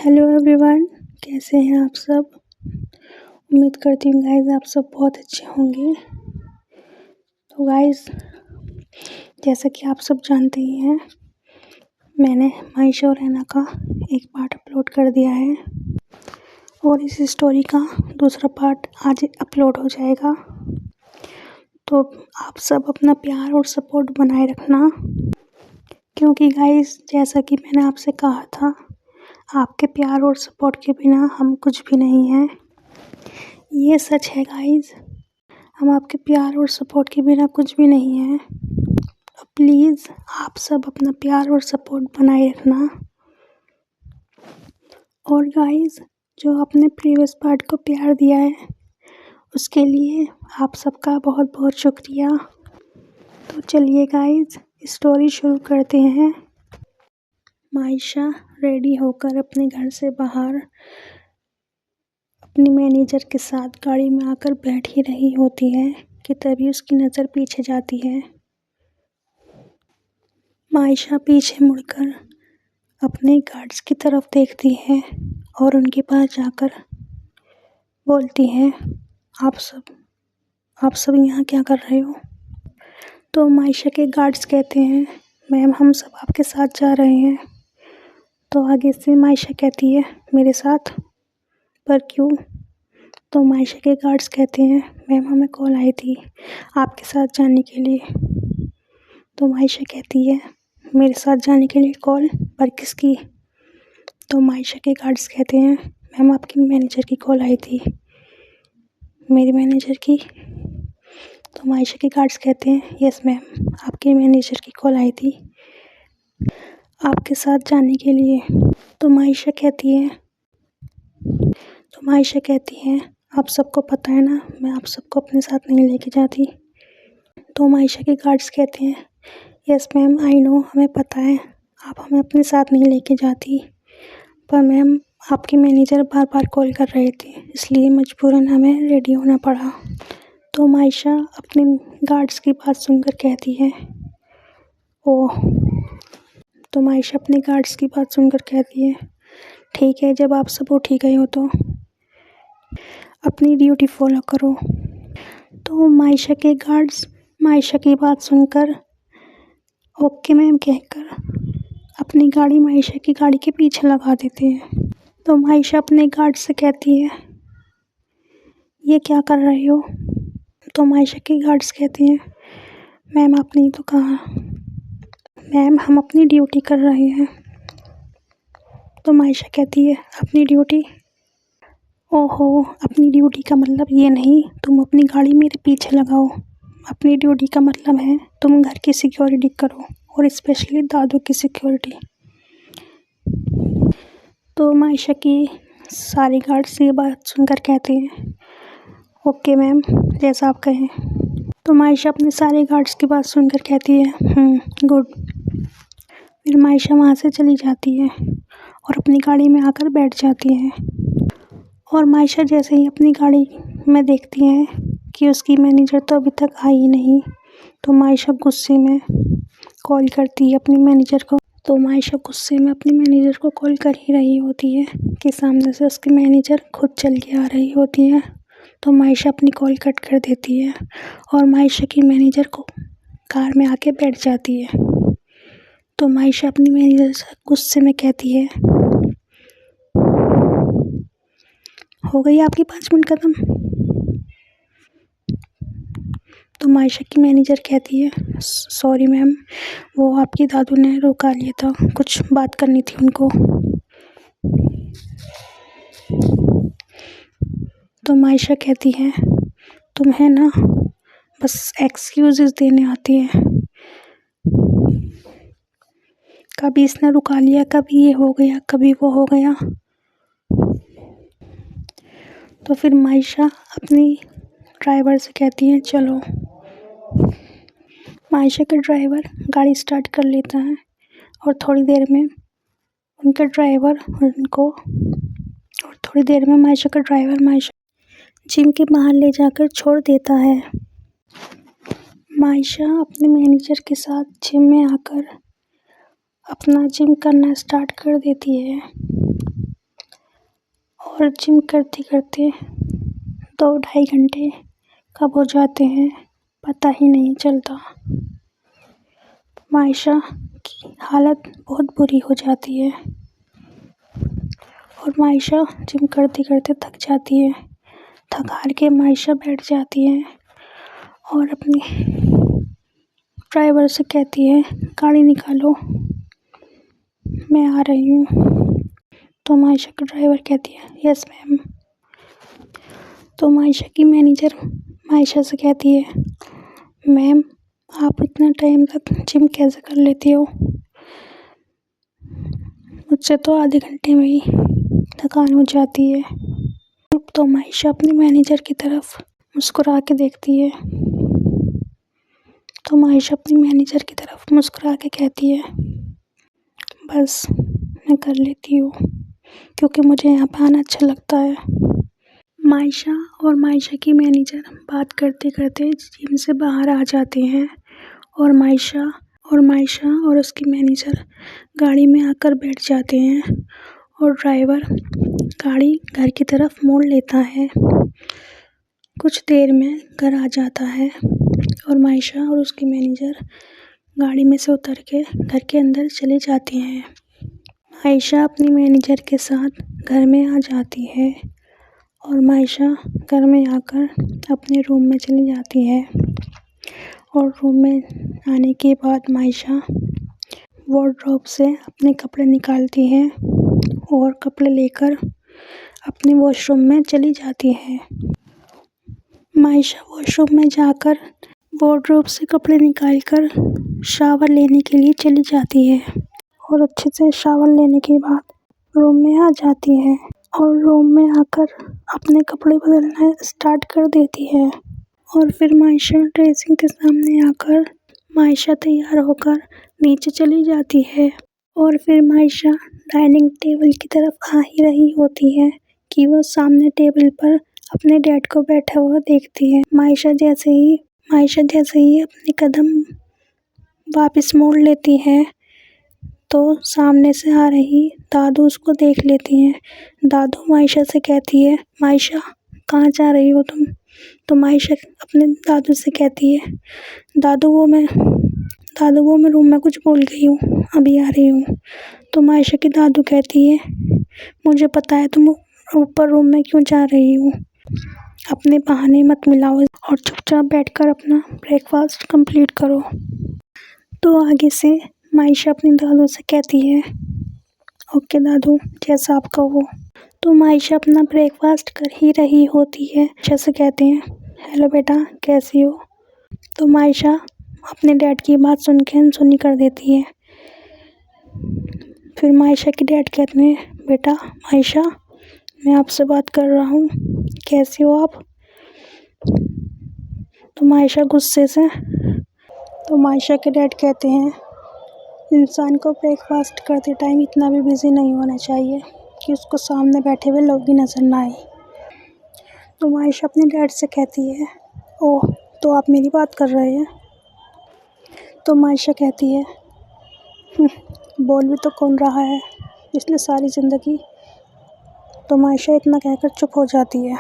Hello everyone, कैसे हैं आप सब। उम्मीद करती हूँ गाइस आप सब बहुत अच्छे होंगे। तो गाइस जैसा कि आप सब जानते ही हैं, मैंने माईशा और रैना का एक पार्ट अपलोड कर दिया है और इस स्टोरी का दूसरा पार्ट आज अपलोड हो जाएगा। तो आप सब अपना प्यार और सपोर्ट बनाए रखना, क्योंकि गाइस जैसा कि मैंने आपसे कहा था, आपके प्यार और सपोर्ट के बिना हम कुछ भी नहीं हैं। ये सच है गाइस, हम आपके प्यार और सपोर्ट के बिना कुछ भी नहीं हैं। तो प्लीज़ आप सब अपना प्यार और सपोर्ट बनाए रखना। और गाइस जो आपने प्रीवियस पार्ट को प्यार दिया है, उसके लिए आप सबका बहुत बहुत शुक्रिया। तो चलिए गाइस स्टोरी शुरू करते हैं। माईशा रेडी होकर अपने घर से बाहर अपनी मैनेजर के साथ गाड़ी में आकर बैठ ही रही होती है कि तभी उसकी नज़र पीछे जाती है। माईशा पीछे मुड़कर अपने गार्ड्स की तरफ देखती है और उनके पास जाकर बोलती है, आप सब यहाँ क्या कर रहे हो। तो माईशा के गार्ड्स कहते हैं, मैम हम सब आपके साथ जा रहे हैं। तो आगे से माईशा कहती है, मेरे साथ, पर क्यों। तो माईशा के गार्ड्स कहते हैं, मैम हमें कॉल आई थी आपके साथ जाने के लिए। तो माईशा कहती है, मेरे साथ जाने के लिए कॉल, पर किसकी। तो माईशा के गार्ड्स कहते हैं, मैम आपकी मैनेजर की कॉल आई थी। मेरी मैनेजर की। तो माईशा के गार्ड्स कहते हैं, यस मैम आपके मैनेजर की कॉल आई थी आपके साथ जाने के लिए। तो माईशा कहती है आप सबको पता है ना, मैं आप सबको अपने साथ नहीं लेके जाती। तो माईशा के गार्ड्स कहते हैं, यस मैम आई नो, हमें पता है आप हमें अपने साथ नहीं लेके जाती, पर मैम आपके मैनेजर बार बार कॉल कर रहे थे, इसलिए मजबूरन हमें रेडी होना पड़ा। तो माईशा अपने गार्ड्स की बात सुनकर कहती है, ओह। तो माईशा अपने गार्ड्स की बात सुनकर कहती है, ठीक है जब आप सब उठ ही गए हो तो अपनी ड्यूटी फॉलो करो। तो माईशा के गार्ड्स माईशा की बात सुनकर ओके मैम कहकर अपनी गाड़ी माईशा की गाड़ी के पीछे लगा देते हैं। तो माईशा अपने गार्ड से कहती है, ये क्या कर रहे हो। तो माईशा के गार्ड्स कहते हैं, मैम आपने तो कहा, मैम हम अपनी ड्यूटी कर रहे हैं। तो माईशा कहती है, अपनी ड्यूटी, ओहो अपनी ड्यूटी का मतलब ये नहीं तुम अपनी गाड़ी मेरे पीछे लगाओ। अपनी ड्यूटी का मतलब है तुम घर की सिक्योरिटी करो, और स्पेशली दादू की सिक्योरिटी। तो माईशा की सारे गार्ड्स ये बात सुनकर कहते हैं, ओके मैम जैसा आप कहें। तो माईशा अपने सारे गार्ड्स की बात सुनकर कहती है, गुड। फिर माईशा वहाँ से चली जाती है और अपनी गाड़ी में आकर बैठ जाती है। और माईशा जैसे ही अपनी गाड़ी में देखती है कि उसकी मैनेजर तो अभी तक आई ही नहीं, तो माईशा गुस्से में कॉल करती है अपनी मैनेजर को। तो माईशा गुस्से में अपनी मैनेजर को कॉल कर ही रही होती है कि सामने से उसकी मैनेजर खुद चल के आ रही होती है। तो माईशा अपनी कॉल कट कर देती है और माईशा की मैनेजर को कार में आके बैठ जाती है। तो माईशा अपनी मैनेजर से गुस्से में कहती है, हो गई आपकी 5 मिनट खत्म। तो माईशा की मैनेजर कहती है, सॉरी मैम, वो आपकी दादू ने रुका लिया था, कुछ बात करनी थी उनको। तो माईशा कहती है, तुम्हें ना बस एक्सक्यूजेस देने आती है, कभी इसने रुका लिया, कभी ये हो गया, कभी वो हो गया। तो फिर माईशा अपनी ड्राइवर से कहती है, चलो। माईशा का ड्राइवर गाड़ी स्टार्ट कर लेता है और थोड़ी देर में माईशा का ड्राइवर माईशा जिम के बाहर ले जाकर छोड़ देता है। माईशा अपने मैनेजर के साथ जिम में आकर अपना जिम करना स्टार्ट कर देती है। और जिम करते करते 2-2.5 घंटे कब हो जाते हैं पता ही नहीं चलता। मायशा की हालत बहुत बुरी हो जाती है और मायशा जिम करते करते थक जाती है। थक हार के मायशा बैठ जाती है और अपने ड्राइवर से कहती है, गाड़ी निकालो, मैं आ रही हूँ। तो मायशा का ड्राइवर कहती है, यस मैम। तो मायशा की मैनेजर मायशा से कहती है, मैम आप इतना टाइम तक जिम कैसे कर लेती हो? मुझसे तो आधे घंटे में ही थकान हो जाती है। तो मायशा अपनी मैनेजर की तरफ मुस्कुरा के देखती है। तो मायशा अपनी मैनेजर की तरफ मुस्कुरा के कहती है, बस मैं कर लेती हूँ क्योंकि मुझे यहाँ पे आना अच्छा लगता है। मायशा और मायशा की मैनेजर बात करते करते जिम से बाहर आ जाते हैं और मायशा और उसकी मैनेजर गाड़ी में आकर बैठ जाते हैं और ड्राइवर गाड़ी घर की तरफ मोड़ लेता है। कुछ देर में घर आ जाता है और मायशा और उसकी मैनेजर गाड़ी में से उतर के घर के अंदर चले जाती हैं। मायशा अपनी मैनेजर के साथ घर में आ जाती है और मायशा घर में आकर अपने रूम में चली जाती है और रूम में आने के बाद मायशा वार्डरोब से अपने कपड़े निकालती है और कपड़े लेकर अपने वॉशरूम में चली जाती है। मायशा वॉशरूम में जाकर वार्डरोब से कपड़े निकालकर शावर लेने के लिए चली जाती है और अच्छे से शावर लेने के बाद रूम में आ जाती है और रूम में आकर अपने कपड़े बदलना स्टार्ट कर देती है। और फिर मायशा ड्रेसिंग के सामने आकर मायशा तैयार होकर नीचे चली जाती है और फिर मायशा डाइनिंग टेबल की तरफ आ ही रही होती है कि वो सामने टेबल पर अपने डैड को बैठा हुआ देखती है। मायशा जैसे ही अपने कदम वापस मोड़ लेती है तो सामने से आ रही दादू उसको देख लेती हैं। दादू मायशा से कहती है, मायशा कहाँ जा रही हो तुम? तो मायशा अपने दादू से कहती है, दादू वो मैं रूम में कुछ भूल गई हूँ, अभी आ रही हूँ। तो मायशा की दादू कहती है, मुझे पता है तुम ऊपर रूम में क्यों जा रही हो, अपने बहाने मत मिलाओ और चुपचाप बैठकर अपना ब्रेकफास्ट कंप्लीट करो। तो आगे से मायशा अपने दादू से कहती है, ओके दादू जैसा आप कहो। तो मायशा अपना ब्रेकफास्ट कर ही रही होती है। जैसे कहते हैं, हेलो बेटा कैसी हो? तो मायशा अपने डैड की बात सुन के अनसुनी कर देती है। फिर मायशा के डैड कहते हैं, बेटा मायशा मैं आपसे बात कर रहा हूँ, कैसी हो आप? तो मायशा गुस्से से तो मायशा के डैड कहते हैं, इंसान को ब्रेकफास्ट करते टाइम इतना भी बिजी नहीं होना चाहिए कि उसको सामने बैठे हुए लोग भी नजर ना आए। तो मायशा अपने डैड से कहती है, ओह तो आप मेरी बात कर रहे हैं? तो मायशा कहती है, बोल भी तो कौन रहा है इसलिए सारी ज़िंदगी। तो मायशा इतना कहकर चुप हो जाती है।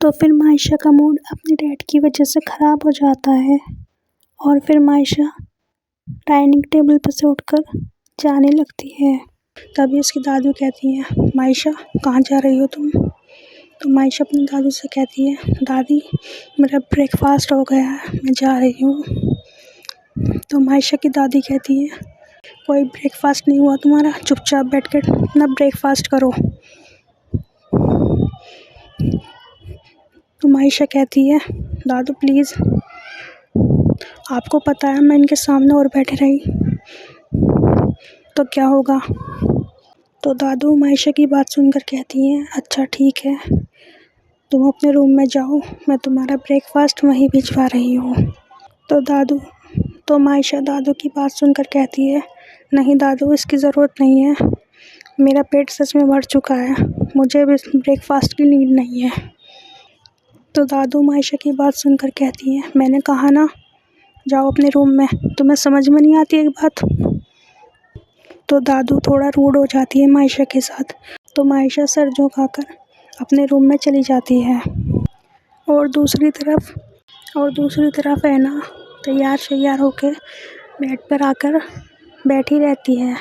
तो फिर मायशा का मूड अपने डैड की वजह से ख़राब हो जाता है और फिर मायशा डाइनिंग टेबल पर से उठकर जाने लगती है। तभी उसकी दादू कहती है, मायशा कहाँ जा रही हो तुम? तो मायशा अपनी दादू से कहती है, दादी मेरा ब्रेकफास्ट हो गया है, मैं जा रही हूँ। तो मायशा की दादी कहती है, कोई ब्रेकफास्ट नहीं हुआ तुम्हारा, चुपचाप बैठ कर अपना ब्रेकफास्ट करो। तो मायशा कहती है, दादू प्लीज़, आपको पता है मैं इनके सामने और बैठे रही तो क्या होगा? तो दादू मायशा की बात सुनकर कहती हैं, अच्छा ठीक है, तुम अपने रूम में जाओ, मैं तुम्हारा ब्रेकफास्ट वहीं भिजवा रही हूँ। तो मायशा दादू की बात सुनकर कहती है, नहीं दादू इसकी ज़रूरत नहीं है, मेरा पेट सच में भर चुका है, मुझे भी ब्रेकफास्ट की नीड नहीं है। तो दादू मायशा की बात सुनकर कहती हैं, मैंने कहा ना जाओ अपने रूम में, तुम्हें समझ में नहीं आती एक बात? तो दादू थोड़ा रूड हो जाती है मायशा के साथ। तो मायशा सर झुकाकर अपने रूम में चली जाती है। और दूसरी तरफ ऐना तैयार होके बेड पर आकर बैठी रहती है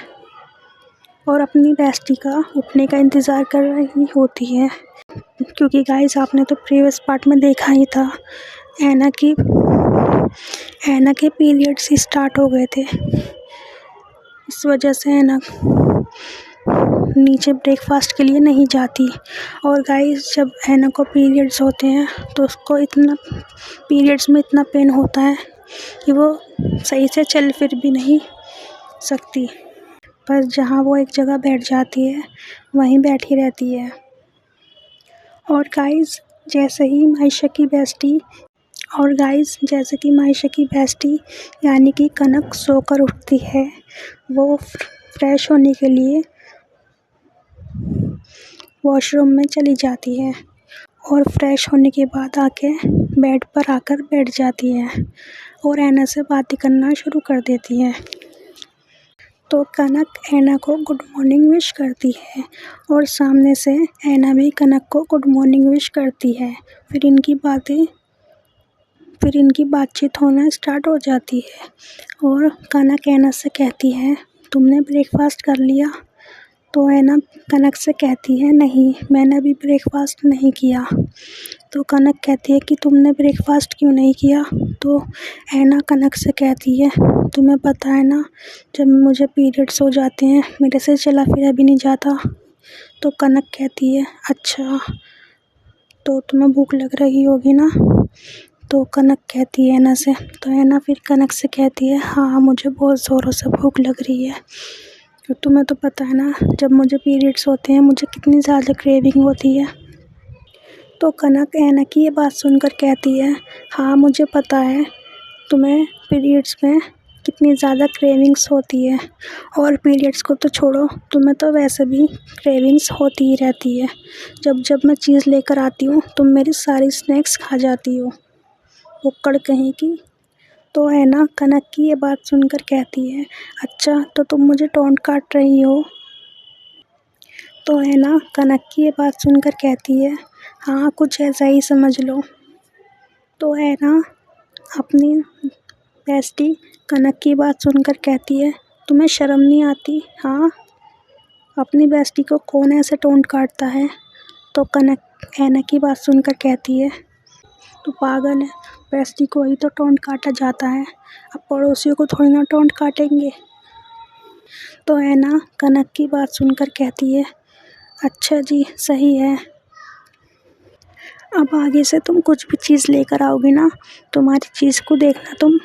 और अपनी बेस्टी का उठने का इंतज़ार कर रही होती है। क्योंकि गाइस आपने तो प्रीवियस पार्ट में देखा ही था, ऐना के पीरियड्स स्टार्ट हो गए थे। इस वजह से ऐना नीचे ब्रेकफास्ट के लिए नहीं जाती। और गाइस जब ऐना को पीरियड्स होते हैं तो उसको पीरियड्स में इतना पेन होता है कि वो सही से चल फिर भी नहीं सकती। बस जहाँ वो एक जगह बैठ जाती है वहीं बैठी रहती है। और गाइस जैसे कि मायशा की बेस्टी यानी कि कनक सोकर उठती है, वो फ्रेश होने के लिए वॉशरूम में चली जाती है और फ्रेश होने के बाद आके बेड पर आकर बैठ जाती है और ऐना से बातें करना शुरू कर देती है। तो कनक ऐना को गुड मॉर्निंग विश करती है और सामने से ऐना भी कनक को गुड मॉर्निंग विश करती है। फिर इनकी बातचीत होना स्टार्ट हो जाती है और कनक ऐना से कहती है, तुमने ब्रेकफास्ट कर लिया? तो ऐना कनक से कहती है, नहीं, मैंने अभी ब्रेकफास्ट नहीं किया। तो कनक कहती है कि तुमने ब्रेकफास्ट क्यों नहीं किया? तो ऐना कनक से कहती है, तुम्हें पता है ना, जब मुझे पीरियड्स हो जाते हैं मेरे से चला फिरा भी नहीं जाता। तो कनक कहती है, अच्छा, तो तुम्हें भूख लग रही होगी ना? तो कनक कहती है ऐना से। तो ऐना फिर कनक से कहती है, हाँ, मुझे बहुत ज़ोरों से भूख लग रही है। तो तुम्हें तो पता है ना, जब मुझे पीरियड्स होते हैं मुझे कितनी ज़्यादा क्रेविंग होती है। तो कनक ऐना की ये बात सुनकर कहती है, हाँ, मुझे पता है तुम्हें पीरियड्स में कितनी ज़्यादा क्रेविंग्स होती है। और पीरियड्स को तो छोड़ो, तुम्हें तो वैसे भी क्रेविंग्स होती ही रहती है। जब मैं चीज़ लेकर आती हूँ तुम मेरी सारी स्नैक्स खा जाती हो, बुक्कड़ कहीं की। तो ऐना कनक की ये बात सुनकर कहती है, अच्छा, तो तुम मुझे टोंट काट रही हो? तो ऐना कनक की ये बात सुनकर कहती है, हाँ, कुछ ऐसा ही समझ लो। तो ऐना अपनी बेस्टी कनक की बात सुनकर कहती है, तुम्हें शर्म नहीं आती? हाँ, अपनी बेस्टी को कौन ऐसे टोंट काटता है? तो कनक ऐना की बात सुनकर कहती है, तू पागल है, बेस्टी को ही तो टोंट काटा जाता है, अब पड़ोसियों को थोड़ी ना टोंट काटेंगे। तो ऐना कनक की बात सुनकर कहती है, अच्छा जी, सही है, अब आगे से तुम कुछ भी चीज़ लेकर आओगी ना, तुम्हारी चीज़ को देखना तुम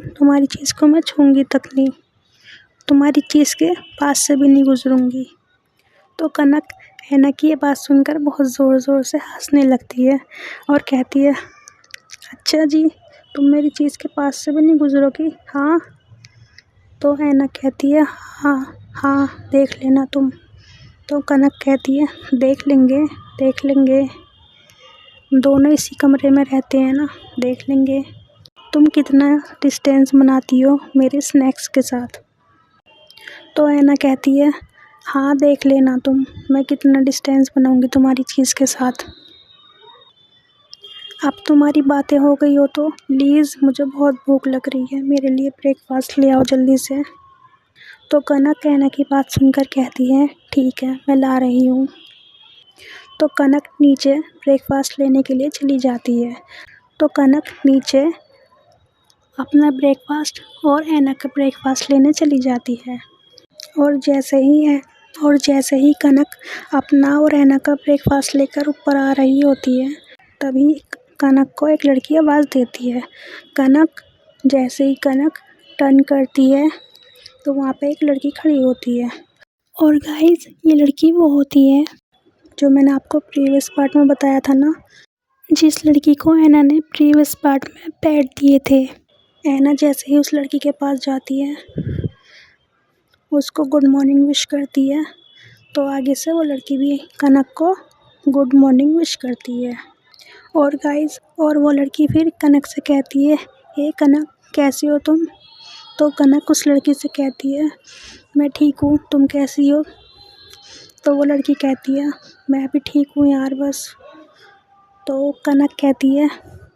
तुम्हारी चीज़ को मैं छूंगी तक नहीं, तुम्हारी चीज़ के पास से भी नहीं गुजरूंगी। तो कनक ऐना की ये बात सुनकर बहुत ज़ोर से हंसने लगती है और कहती है, अच्छा जी, तुम मेरी चीज़ के पास से भी नहीं गुजरोगी? हाँ। तो ऐना कहती है, हाँ, देख लेना तुम। तो कनक कहती है, देख लेंगे, दोनों इसी कमरे में रहते हैं ना, देख लेंगे। तुम कितना डिस्टेंस बनाती हो मेरे स्नैक्स के साथ? तो ऐना कहती है, हाँ, देख लेना तुम, मैं कितना डिस्टेंस बनाऊंगी तुम्हारी चीज़ के साथ। अब तुम्हारी बातें हो गई हो तो प्लीज़, मुझे बहुत भूख लग रही है, मेरे लिए ब्रेकफास्ट ले आओ जल्दी से। तो कनक ऐना की बात सुनकर कहती है, ठीक है, मैं ला रही हूँ। तो कनक नीचे ब्रेकफास्ट लेने के लिए चली जाती है। तो कनक नीचे अपना ब्रेकफास्ट और ऐना का ब्रेकफास्ट लेने चली जाती है। और जैसे ही कनक अपना और ऐना का ब्रेकफास्ट लेकर ऊपर आ रही होती है, तभी कनक को एक लड़की आवाज़ देती है। जैसे ही कनक टर्न करती है तो वहाँ पे एक लड़की खड़ी होती है। और गाइस, ये लड़की वो होती है जो मैंने आपको प्रीवियस पार्ट में बताया था ना, जिस लड़की को ऐना ने प्रीवियस पार्ट में पैड दिए थे। ऐना जैसे ही उस लड़की के पास जाती है, उसको गुड मॉर्निंग विश करती है, तो आगे से वो लड़की भी कनक को गुड मॉर्निंग विश करती है। और गाइस, और वो लड़की फिर कनक से कहती है, हे कनक, कैसी हो तुम? तो कनक उस लड़की से कहती है, मैं ठीक हूँ, तुम कैसी हो? तो वो लड़की कहती है मैं भी ठीक हूँ यार बस। तो कनक कहती है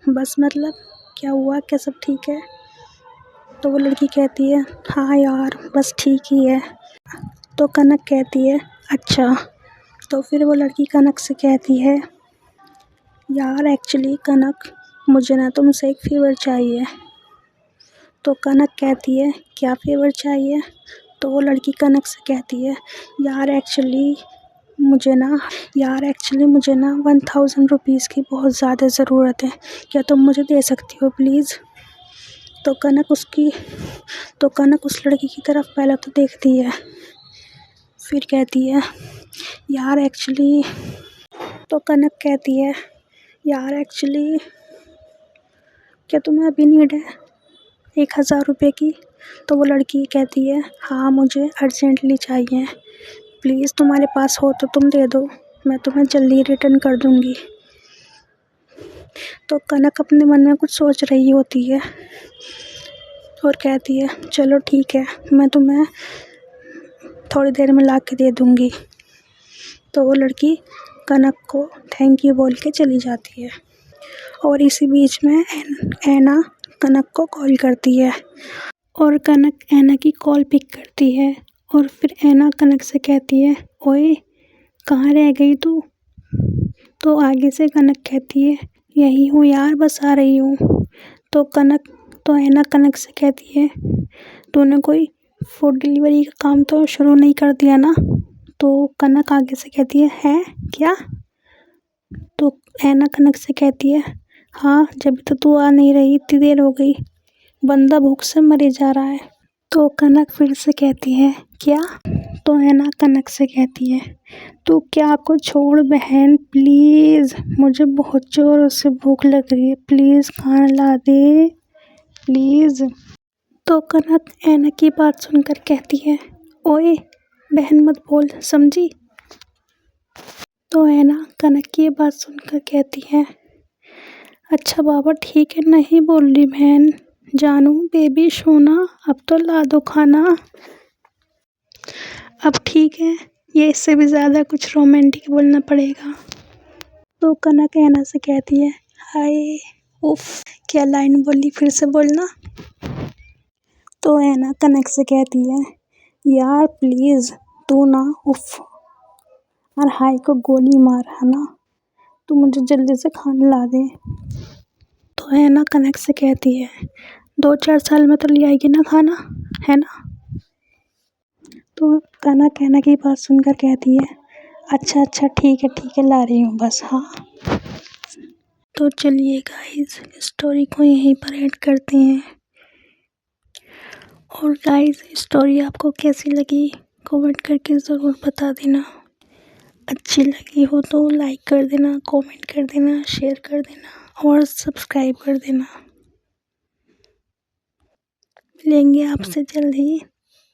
बस मतलब क्या हुआ, क्या सब ठीक है? तो वो लड़की कहती है हाँ यार बस ठीक ही है। तो कनक कहती है अच्छा। तो फिर वो लड़की कनक से कहती है यार एक्चुअली कनक मुझे ना तुमसे एक फेवर चाहिए। तो कनक कहती है क्या फेवर चाहिए? तो वो लड़की कनक से कहती है यार एक्चुअली मुझे ना 1000 रुपीज़ की बहुत ज़्यादा ज़रूरत है, क्या तुम मुझे दे सकती हो प्लीज़? तो कनक उस लड़की की तरफ पहले तो देखती है, फिर कहती है यार एक्चुअली। तो कनक कहती है यार एक्चुअली क्या तुम्हें अभी नीड है 1000 रुपये की? तो वो लड़की कहती है हाँ मुझे अर्जेंटली चाहिए, प्लीज़ तुम्हारे पास हो तो तुम दे दो, मैं तुम्हें जल्दी रिटर्न कर दूँगी। तो कनक अपने मन में कुछ सोच रही होती है और कहती है चलो ठीक है, मैं तुम्हें थोड़ी देर में ला के दे दूँगी। तो वो लड़की कनक को थैंक यू बोल के चली जाती है। और इसी बीच में ऐना कनक को कॉल करती है और कनक ऐना की कॉल पिक करती है। और फिर ऐना कनक से कहती है ओए कहाँ रह गई तू? तो आगे से कनक कहती है यही हूँ यार बस आ रही हूँ। तो ऐना कनक से कहती है तूने कोई फूड डिलीवरी का काम तो शुरू नहीं कर दिया ना? तो कनक आगे से कहती है क्या? तो ऐना कनक से कहती है हाँ जब तो तू आ नहीं रही, इतनी देर हो गई, बंदा भूख से मरे जा रहा है। तो कनक फिर से कहती है क्या? तो ऐना कनक से कहती है तू क्या को छोड़ बहन प्लीज़, मुझे बहुत जोर से भूख लग रही है, प्लीज़ खाना ला दे प्लीज़। तो कनक ऐना की बात सुनकर कहती है ओए बहन मत बोल समझी? तो ऐना कनक की बात सुनकर कहती है अच्छा बाबा ठीक है, नहीं बोल रही बहन, जानू बेबी सोना अब तो ला दो खाना। अब ठीक है, ये इससे भी ज़्यादा कुछ रोमांटिक बोलना पड़ेगा। तो कनक ऐना से कहती है हाय उफ क्या लाइन बोली, फिर से बोलना। तो ऐना कनक से कहती है यार प्लीज़ तू ना उफ और हाय को गोली मार है ना, तू मुझे जल्दी से खाना ला दे। तो ऐना कनक से कहती है 2-4 साल में तो ले आएगी ना खाना, है ना? तो कनक ऐना की बात सुनकर कहती है अच्छा ठीक है ला रही हूँ बस। हाँ तो चलिए गाइस स्टोरी को यहीं पर एंड करते हैं। और गाइस स्टोरी आपको कैसी लगी कमेंट करके ज़रूर बता देना। अच्छी लगी हो तो लाइक कर देना, कमेंट कर देना, शेयर कर देना और सब्सक्राइब कर देना। मिलेंगे आपसे जल्द ही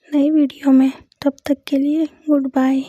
नई वीडियो में, तब तक के लिए गुड बाय।